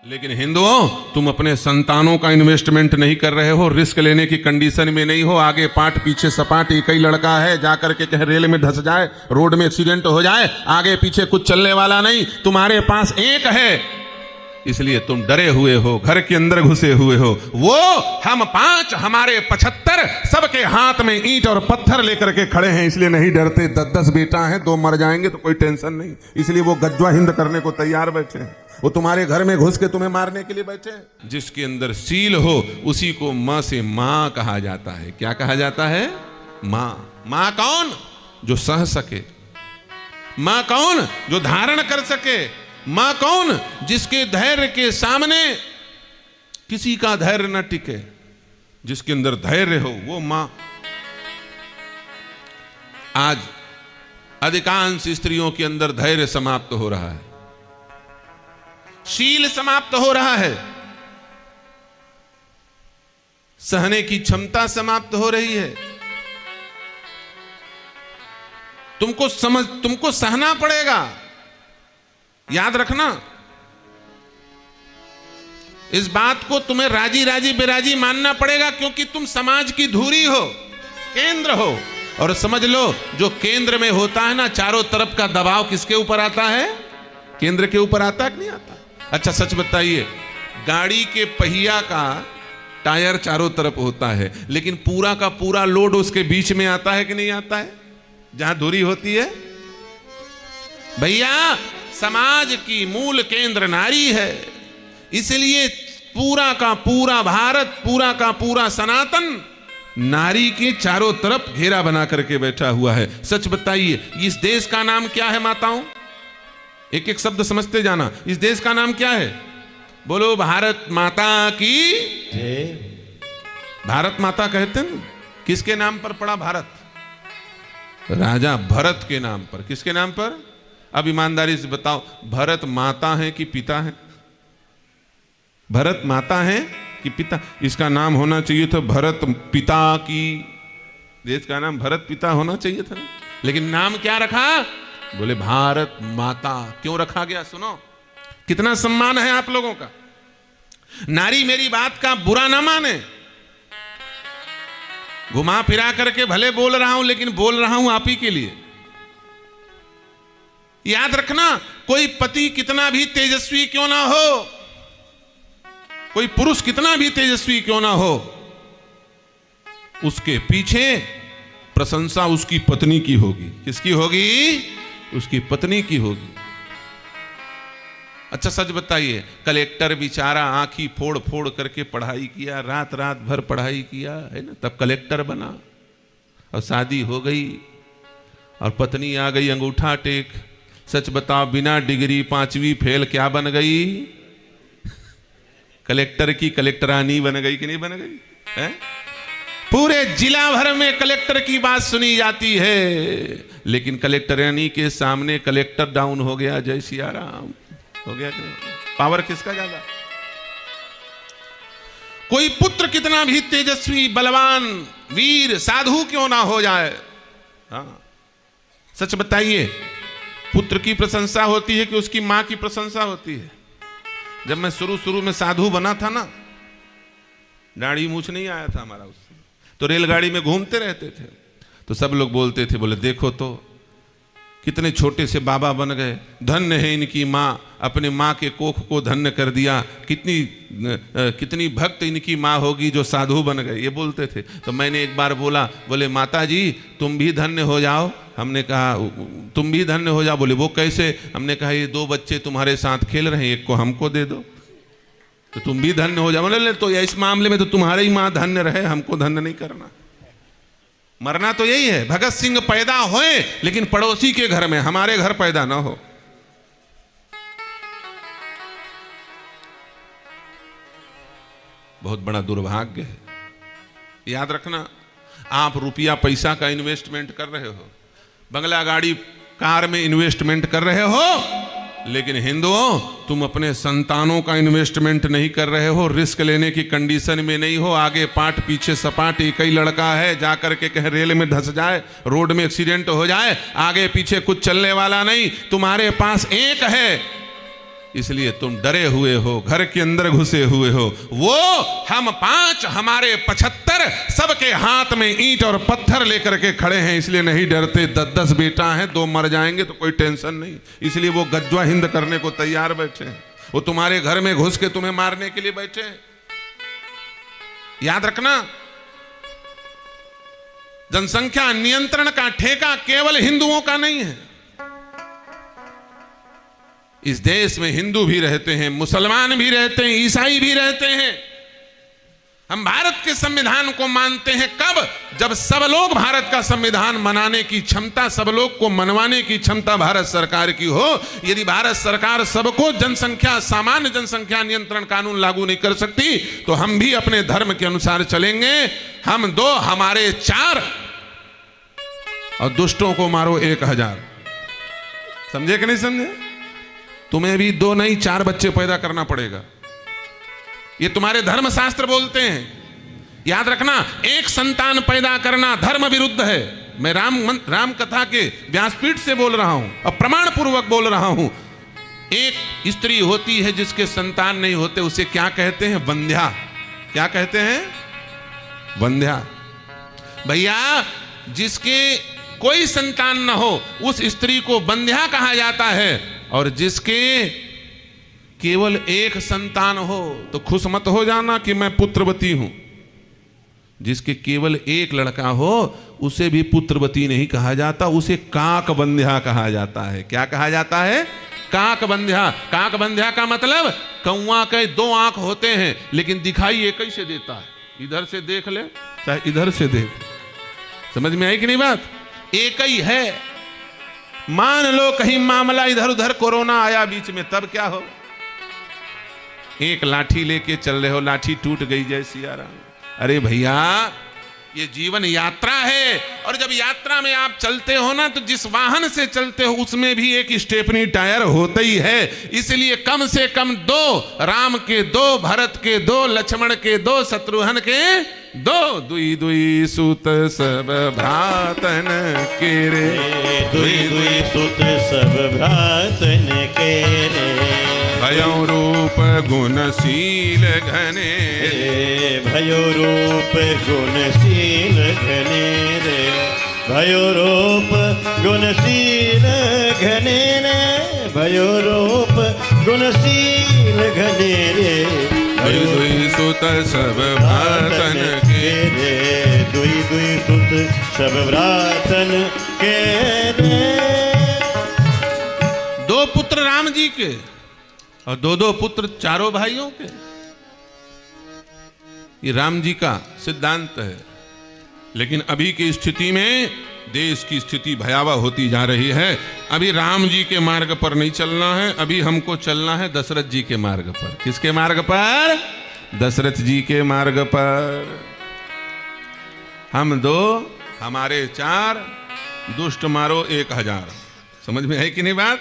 लेकिन हिंदुओं, तुम अपने संतानों का इन्वेस्टमेंट नहीं कर रहे हो, रिस्क लेने की कंडीशन में नहीं हो। आगे पाठ पीछे सपाट, एक ही लड़का है, जाकर के कहीं रेल में धंस जाए, रोड में एक्सीडेंट हो जाए, आगे पीछे कुछ चलने वाला नहीं, तुम्हारे पास एक है, इसलिए तुम डरे हुए हो, घर के अंदर घुसे हुए हो। वो हम 5, हमारे 75, सबके हाथ में ईंट और पत्थर लेकर के खड़े हैं, इसलिए नहीं डरते। 10-10 बेटा है, 2 मर जाएंगे तो कोई टेंशन नहीं, इसलिए वो गज्वा हिंद करने को तैयार बैठे हैं। वो तुम्हारे घर में घुस के तुम्हें मारने के लिए बैठे हैं। जिसके अंदर सील हो उसी को मां से मां कहा जाता है। क्या कहा जाता है? मां। मां कौन? जो सह सके। मां कौन? जो धारण कर सके। मां कौन? जिसके धैर्य के सामने किसी का धैर्य न टिके, जिसके अंदर धैर्य हो, वो मां। आज अधिकांश स्त्रियों के अंदर धैर्य समाप्त हो रहा है, शील समाप्त हो रहा है, सहने की क्षमता समाप्त हो रही है। तुमको सहना पड़ेगा, याद रखना। इस बात को तुम्हें राजी राजी बेराजी मानना पड़ेगा, क्योंकि तुम समाज की धुरी हो, केंद्र हो। और समझ लो, जो केंद्र में होता है ना, चारों तरफ का दबाव किसके ऊपर आता है? केंद्र के ऊपर आता है कि नहीं आता? अच्छा सच बताइए, गाड़ी के पहिया का टायर चारों तरफ होता है, लेकिन पूरा का पूरा लोड उसके बीच में आता है कि नहीं आता है, जहां धुरी होती है? भैया, समाज की मूल केंद्र नारी है, इसलिए पूरा का पूरा भारत, पूरा का पूरा सनातन नारी के चारों तरफ घेरा बना करके बैठा हुआ है। सच बताइए, इस देश का नाम क्या है माताओं? एक एक शब्द समझते जाना। इस देश का नाम क्या है? बोलो, भारत माता की जय। भारत माता कहते हैं, किसके नाम पर पड़ा भारत? राजा भरत के नाम पर। किसके नाम पर? अब ईमानदारी से बताओ, भरत माता है कि पिता है? भरत माता है कि पिता? इसका नाम होना चाहिए था भरत पिता की। देश का नाम भरत पिता होना चाहिए था, लेकिन नाम क्या रखा? बोले भारत माता। क्यों रखा गया? सुनो, कितना सम्मान है आप लोगों का। नारी मेरी बात का बुरा ना माने, घुमा फिरा करके भले बोल रहा हूं, लेकिन बोल रहा हूं आप ही के लिए। याद रखना, कोई पति कितना भी तेजस्वी क्यों ना हो, कोई पुरुष कितना भी तेजस्वी क्यों ना हो, उसके पीछे प्रशंसा उसकी पत्नी की होगी। किसकी होगी? उसकी पत्नी की होगी। अच्छा सच बताइए, कलेक्टर बेचारा आंखी फोड़ फोड़ करके पढ़ाई किया, रात रात भर पढ़ाई किया है ना, तब कलेक्टर बना, और शादी हो गई और पत्नी आ गई अंगूठा टेक। सच बताओ, बिना डिग्री 5वीं फेल क्या बन गई? कलेक्टर की कलेक्टरानी बन गई कि नहीं बन गई है? पूरे जिला भर में कलेक्टर की बात सुनी जाती है, लेकिन कलेक्टरानी के सामने कलेक्टर डाउन हो गया। जय सिया राम हो गया। पावर किसका ज्यादा? कोई पुत्र कितना भी तेजस्वी, बलवान, वीर, साधु क्यों ना हो जाए, हाँ सच बताइए, पुत्र की प्रशंसा होती है कि उसकी मां की प्रशंसा होती है? जब मैं शुरू में साधु बना था ना, दाढ़ी मूछ नहीं आया था हमारा, उससे तो रेलगाड़ी में घूमते रहते थे, तो सब लोग बोलते थे, बोले देखो तो कितने छोटे से बाबा बन गए, धन्य है इनकी माँ, अपने माँ के कोख को धन्य कर दिया, कितनी भक्त इनकी माँ होगी जो साधु बन गए, ये बोलते थे। तो मैंने एक बार बोला, बोले माता जी तुम भी धन्य हो जाओ। हमने कहा तुम भी धन्य हो जाओ। बोले वो कैसे? हमने कहा ये 2 बच्चे तुम्हारे साथ खेल रहे हैं, एक को हमको दे दो तो तुम भी धन्य हो जाओ। बोले तो इस मामले में तो तुम्हारी ही माँ धन्य रहे, हमको धन्य नहीं करना। मरना तो यही है, भगत सिंह पैदा होए लेकिन पड़ोसी के घर में, हमारे घर पैदा ना हो। बहुत बड़ा दुर्भाग्य है। याद रखना, आप रुपया पैसा का इन्वेस्टमेंट कर रहे हो, बंगला गाड़ी कार में इन्वेस्टमेंट कर रहे हो, लेकिन हिंदुओं तुम अपने संतानों का इन्वेस्टमेंट नहीं कर रहे हो, रिस्क लेने की कंडीशन में नहीं हो। आगे पाठ पीछे सपाट, एक ही लड़का है, जाकर के कहीं रेल में धंस जाए, रोड में एक्सीडेंट हो जाए, आगे पीछे कुछ चलने वाला नहीं, तुम्हारे पास एक है, इसलिए तुम डरे हुए हो, घर के अंदर घुसे हुए हो। वो हम 5 हमारे 75 सबके हाथ में ईंट और पत्थर लेकर के खड़े हैं, इसलिए नहीं डरते। 10-10 बेटा हैं, 2 मर जाएंगे तो कोई टेंशन नहीं, इसलिए वो गज्वा हिंद करने को तैयार बैठे हैं। वो तुम्हारे घर में घुस के तुम्हें मारने के लिए बैठे हैं। याद रखना, जनसंख्या नियंत्रण का ठेका केवल हिंदुओं का नहीं है। इस देश में हिंदू भी रहते हैं, मुसलमान भी रहते हैं, ईसाई भी रहते हैं। हम भारत के संविधान को मानते हैं कब? जब सब लोग भारत का संविधान मनाने की क्षमता, सब लोग को मनवाने की क्षमता भारत सरकार की हो। यदि भारत सरकार सबको जनसंख्या, सामान्य जनसंख्या नियंत्रण कानून लागू नहीं कर सकती तो हम भी अपने धर्म के अनुसार चलेंगे। हम 2 हमारे 4 और दुष्टों को मारो 1000। समझे कि नहीं समझे? तुम्हें भी 2 नहीं 4 बच्चे पैदा करना पड़ेगा, ये तुम्हारे धर्म शास्त्र बोलते हैं। याद रखना, एक संतान पैदा करना धर्म विरुद्ध है। मैं राम कथा के व्यासपीठ से बोल रहा हूं और प्रमाण पूर्वक बोल रहा हूं। एक स्त्री होती है जिसके संतान नहीं होते, उसे क्या कहते हैं? वंध्या। क्या कहते हैं? वंध्या। भैया, जिसके कोई संतान न हो उस स्त्री को वंध्या कहा जाता है, और जिसके केवल एक संतान हो तो खुश मत हो जाना कि मैं पुत्रवती हूं। जिसके केवल एक लड़का हो उसे भी पुत्रवती नहीं कहा जाता, उसे काकबंध्या कहा जाता है। क्या कहा जाता है? काकबंध्या। काकबंध्या का मतलब कौवा के 2 आंख होते हैं लेकिन दिखाई एक ही से देता है। इधर से देख ले चाहे इधर से देख। समझ में आई कि नहीं बात? एक ही है। मान लो कहीं मामला इधर उधर, कोरोना आया बीच में, तब क्या हो? एक लाठी लेके चल रहे हो, लाठी टूट गई जय सिया राम। अरे भैया, ये जीवन यात्रा है, और जब यात्रा में आप चलते हो ना, तो जिस वाहन से चलते हो उसमें भी एक स्टेपनी टायर होता ही है। इसलिए कम से कम 2, राम के 2, भरत के 2, लक्ष्मण के 2, शत्रुघ्न के 2, दुई दुई सुत सब भ्रातन के रे, दुई दुई सुत सब भ्रातन के रे, भयो रूप गुणशील घने रे, भयो रूप गुणशील घने रे, भयो रूप गुणशील घने रे, भयो रूप गुणशील घने रे, दुई दुई सुत सब भ्रातन के रे, दुई दुई सुत सब भ्रातन के रे। 2 पुत्र राम जी के और 2-2 पुत्र चारों भाइयों के। ये राम जी का सिद्धांत है। लेकिन अभी की स्थिति में देश की स्थिति भयावह होती जा रही है। अभी राम जी के मार्ग पर नहीं चलना है, अभी हमको चलना है दशरथ जी के मार्ग पर। किसके मार्ग पर? दशरथ जी के मार्ग पर। हम 2 हमारे 4, दुष्ट मारो 1000। समझ में है कि नहीं बात?